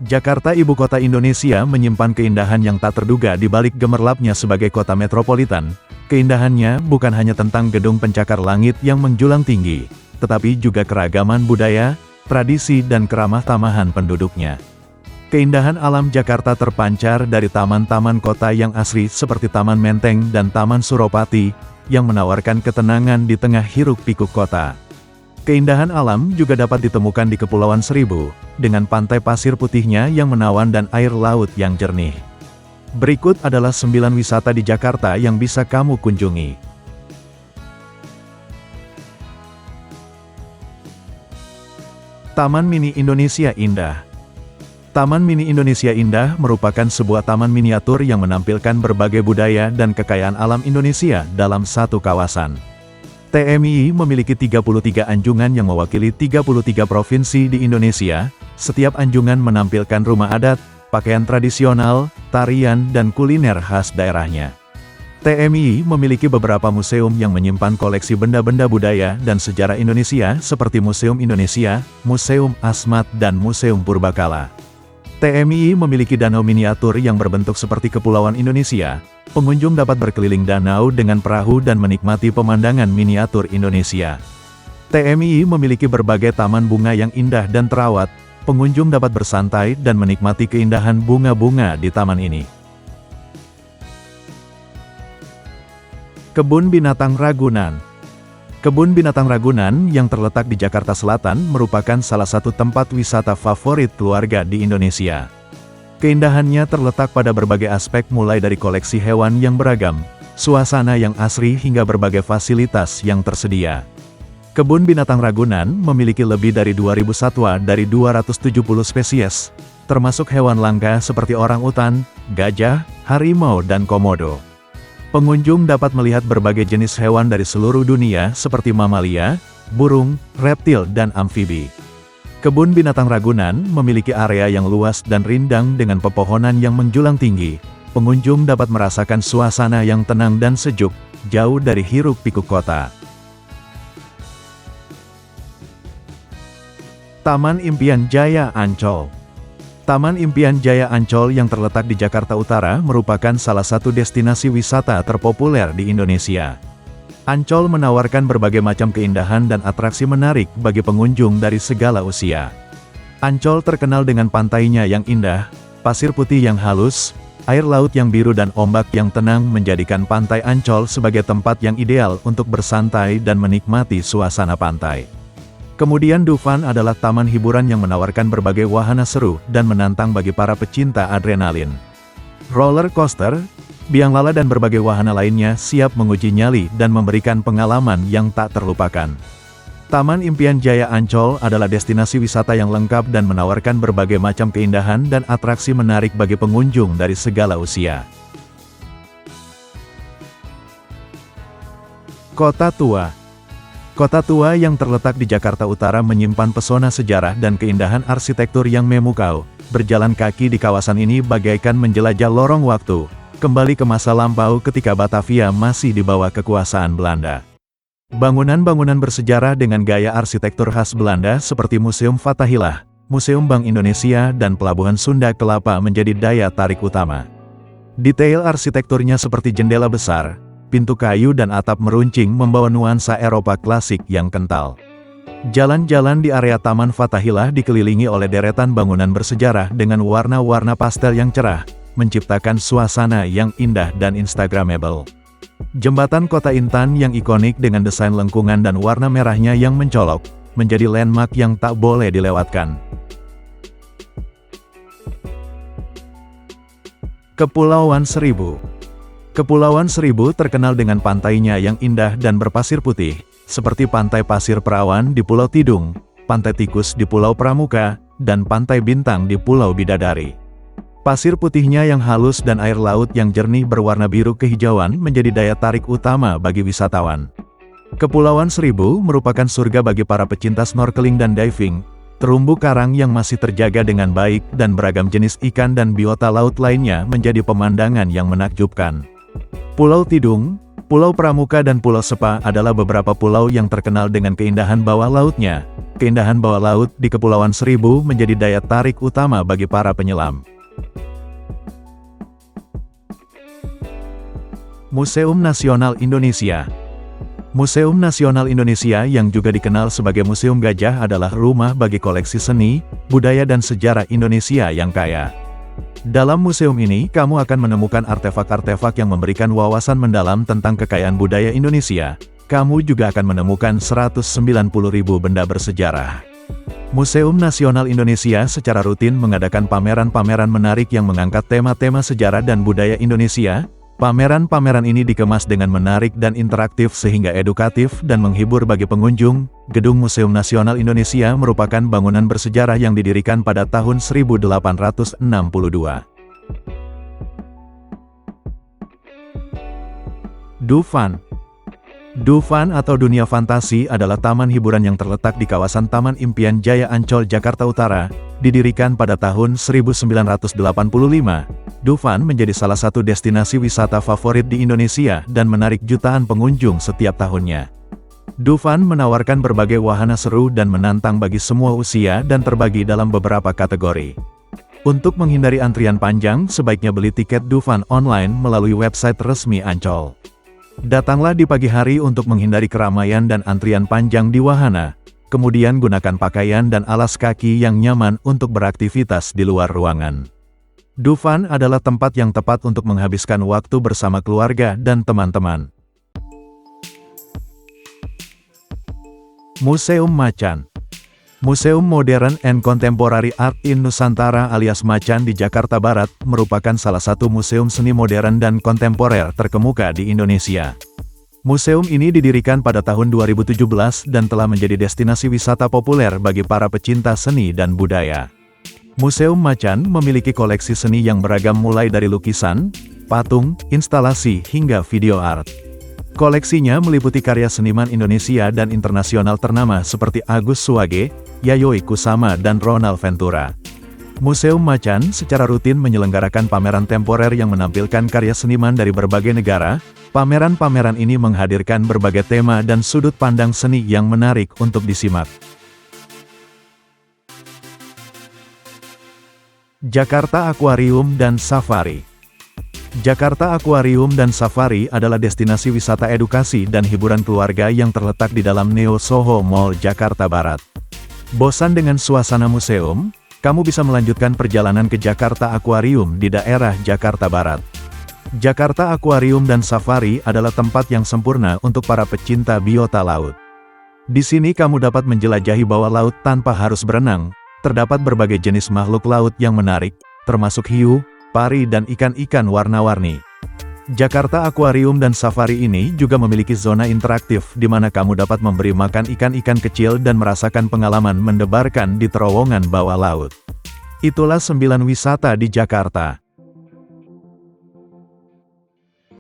Jakarta, ibu kota Indonesia, menyimpan keindahan yang tak terduga di balik gemerlapnya sebagai kota metropolitan. Keindahannya bukan hanya tentang gedung pencakar langit yang menjulang tinggi, tetapi juga keragaman budaya, tradisi dan keramah tamahan penduduknya. Keindahan alam Jakarta terpancar dari taman-taman kota yang asri seperti Taman Menteng dan Taman Suropati, yang menawarkan ketenangan di tengah hiruk-pikuk kota. Keindahan alam juga dapat ditemukan di Kepulauan Seribu, dengan pantai pasir putihnya yang menawan dan air laut yang jernih. Berikut adalah 9 wisata di Jakarta yang bisa kamu kunjungi. Taman Mini Indonesia Indah. Taman Mini Indonesia Indah merupakan sebuah taman miniatur yang menampilkan berbagai budaya dan kekayaan alam Indonesia dalam satu kawasan. TMII memiliki 33 anjungan yang mewakili 33 provinsi di Indonesia. Setiap anjungan menampilkan rumah adat, pakaian tradisional, tarian, dan kuliner khas daerahnya. TMII memiliki beberapa museum yang menyimpan koleksi benda-benda budaya dan sejarah Indonesia seperti Museum Indonesia, Museum Asmat, dan Museum Purbakala. TMII memiliki danau miniatur yang berbentuk seperti kepulauan Indonesia. Pengunjung dapat berkeliling danau dengan perahu dan menikmati pemandangan miniatur Indonesia. TMII memiliki berbagai taman bunga yang indah dan terawat. Pengunjung dapat bersantai dan menikmati keindahan bunga-bunga di taman ini. Kebun Binatang Ragunan. Kebun Binatang Ragunan yang terletak di Jakarta Selatan merupakan salah satu tempat wisata favorit keluarga di Indonesia. Keindahannya terletak pada berbagai aspek, mulai dari koleksi hewan yang beragam, suasana yang asri hingga berbagai fasilitas yang tersedia. Kebun Binatang Ragunan memiliki lebih dari 2.000 satwa dari 270 spesies, termasuk hewan langka seperti orangutan, gajah, harimau, dan komodo. Pengunjung dapat melihat berbagai jenis hewan dari seluruh dunia seperti mamalia, burung, reptil, dan amfibi. Kebun Binatang Ragunan memiliki area yang luas dan rindang dengan pepohonan yang menjulang tinggi. Pengunjung dapat merasakan suasana yang tenang dan sejuk, jauh dari hiruk-pikuk kota. Taman Impian Jaya Ancol. Taman Impian Jaya Ancol yang terletak di Jakarta Utara merupakan salah satu destinasi wisata terpopuler di Indonesia. Ancol menawarkan berbagai macam keindahan dan atraksi menarik bagi pengunjung dari segala usia. Ancol terkenal dengan pantainya yang indah, pasir putih yang halus, air laut yang biru dan ombak yang tenang menjadikan pantai Ancol sebagai tempat yang ideal untuk bersantai dan menikmati suasana pantai. Kemudian Dufan adalah taman hiburan yang menawarkan berbagai wahana seru dan menantang bagi para pecinta adrenalin. Roller coaster, biang lala dan berbagai wahana lainnya siap menguji nyali dan memberikan pengalaman yang tak terlupakan. Taman Impian Jaya Ancol adalah destinasi wisata yang lengkap dan menawarkan berbagai macam keindahan dan atraksi menarik bagi pengunjung dari segala usia. Kota Tua. Kota Tua yang terletak di Jakarta Utara menyimpan pesona sejarah dan keindahan arsitektur yang memukau. Berjalan kaki di kawasan ini bagaikan menjelajah lorong waktu, kembali ke masa lampau ketika Batavia masih di bawah kekuasaan Belanda. Bangunan-bangunan bersejarah dengan gaya arsitektur khas Belanda seperti Museum Fathahillah, Museum Bank Indonesia, dan Pelabuhan Sunda Kelapa menjadi daya tarik utama. Detail arsitekturnya seperti jendela besar, pintu kayu dan atap meruncing membawa nuansa Eropa klasik yang kental. Jalan-jalan di area Taman Fathahillah dikelilingi oleh deretan bangunan bersejarah dengan warna-warna pastel yang cerah, menciptakan suasana yang indah dan instagramable. Jembatan Kota Intan yang ikonik dengan desain lengkungan dan warna merahnya yang mencolok, menjadi landmark yang tak boleh dilewatkan. Kepulauan Seribu. Kepulauan Seribu terkenal dengan pantainya yang indah dan berpasir putih, seperti Pantai Pasir Perawan di Pulau Tidung, Pantai Tikus di Pulau Pramuka, dan Pantai Bintang di Pulau Bidadari. Pasir putihnya yang halus dan air laut yang jernih berwarna biru kehijauan menjadi daya tarik utama bagi wisatawan. Kepulauan Seribu merupakan surga bagi para pecinta snorkeling dan diving. Terumbu karang yang masih terjaga dengan baik dan beragam jenis ikan dan biota laut lainnya menjadi pemandangan yang menakjubkan. Pulau Tidung, Pulau Pramuka dan Pulau Sepa adalah beberapa pulau yang terkenal dengan keindahan bawah lautnya. keindahan bawah laut di Kepulauan Seribu menjadi daya tarik utama bagi para penyelam. Museum Nasional Indonesia. Museum Nasional Indonesia yang juga dikenal sebagai Museum Gajah adalah rumah bagi koleksi seni, budaya dan sejarah Indonesia yang kaya. Dalam museum ini, kamu akan menemukan artefak-artefak yang memberikan wawasan mendalam tentang kekayaan budaya Indonesia. Kamu juga akan menemukan 190.000 benda bersejarah. Museum Nasional Indonesia secara rutin mengadakan pameran-pameran menarik yang mengangkat tema-tema sejarah dan budaya Indonesia. Pameran-pameran ini dikemas dengan menarik dan interaktif sehingga edukatif dan menghibur bagi pengunjung. Gedung Museum Nasional Indonesia merupakan bangunan bersejarah yang didirikan pada tahun 1862. Dufan. Dufan atau Dunia Fantasi adalah taman hiburan yang terletak di kawasan Taman Impian Jaya Ancol, Jakarta Utara. Didirikan pada tahun 1985, Dufan menjadi salah satu destinasi wisata favorit di Indonesia dan menarik jutaan pengunjung setiap tahunnya. Dufan menawarkan berbagai wahana seru dan menantang bagi semua usia dan terbagi dalam beberapa kategori. Untuk menghindari antrian panjang, sebaiknya beli tiket Dufan online melalui website resmi Ancol. Datanglah di pagi hari untuk menghindari keramaian dan antrian panjang di wahana. Kemudian gunakan pakaian dan alas kaki yang nyaman untuk beraktivitas di luar ruangan. Dufan adalah tempat yang tepat untuk menghabiskan waktu bersama keluarga dan teman-teman. Museum Macan. Museum Modern and Contemporary Art in Nusantara alias Macan di Jakarta Barat merupakan salah satu museum seni modern dan kontemporer terkemuka di Indonesia. Museum ini didirikan pada tahun 2017 dan telah menjadi destinasi wisata populer bagi para pecinta seni dan budaya. Museum Macan memiliki koleksi seni yang beragam mulai dari lukisan, patung, instalasi, hingga video art. Koleksinya meliputi karya seniman Indonesia dan internasional ternama seperti Agus Suwage, Yayoi Kusama dan Ronald Ventura. Museum Macan secara rutin menyelenggarakan pameran temporer yang menampilkan karya seniman dari berbagai negara. Pameran-pameran ini menghadirkan berbagai tema dan sudut pandang seni yang menarik untuk disimak. Jakarta Aquarium dan Safari. Jakarta Aquarium dan Safari adalah destinasi wisata edukasi dan hiburan keluarga yang terletak di dalam Neo Soho Mall, Jakarta Barat. Bosan dengan suasana museum? Kamu bisa melanjutkan perjalanan ke Jakarta Aquarium di daerah Jakarta Barat. Jakarta Aquarium dan Safari adalah tempat yang sempurna untuk para pecinta biota laut. Di sini kamu dapat menjelajahi bawah laut tanpa harus berenang. Terdapat berbagai jenis makhluk laut yang menarik, termasuk hiu, pari dan ikan-ikan warna-warni. Jakarta Aquarium dan Safari ini juga memiliki zona interaktif di mana kamu dapat memberi makan ikan-ikan kecil dan merasakan pengalaman mendebarkan di terowongan bawah laut. Itulah 9 wisata di Jakarta.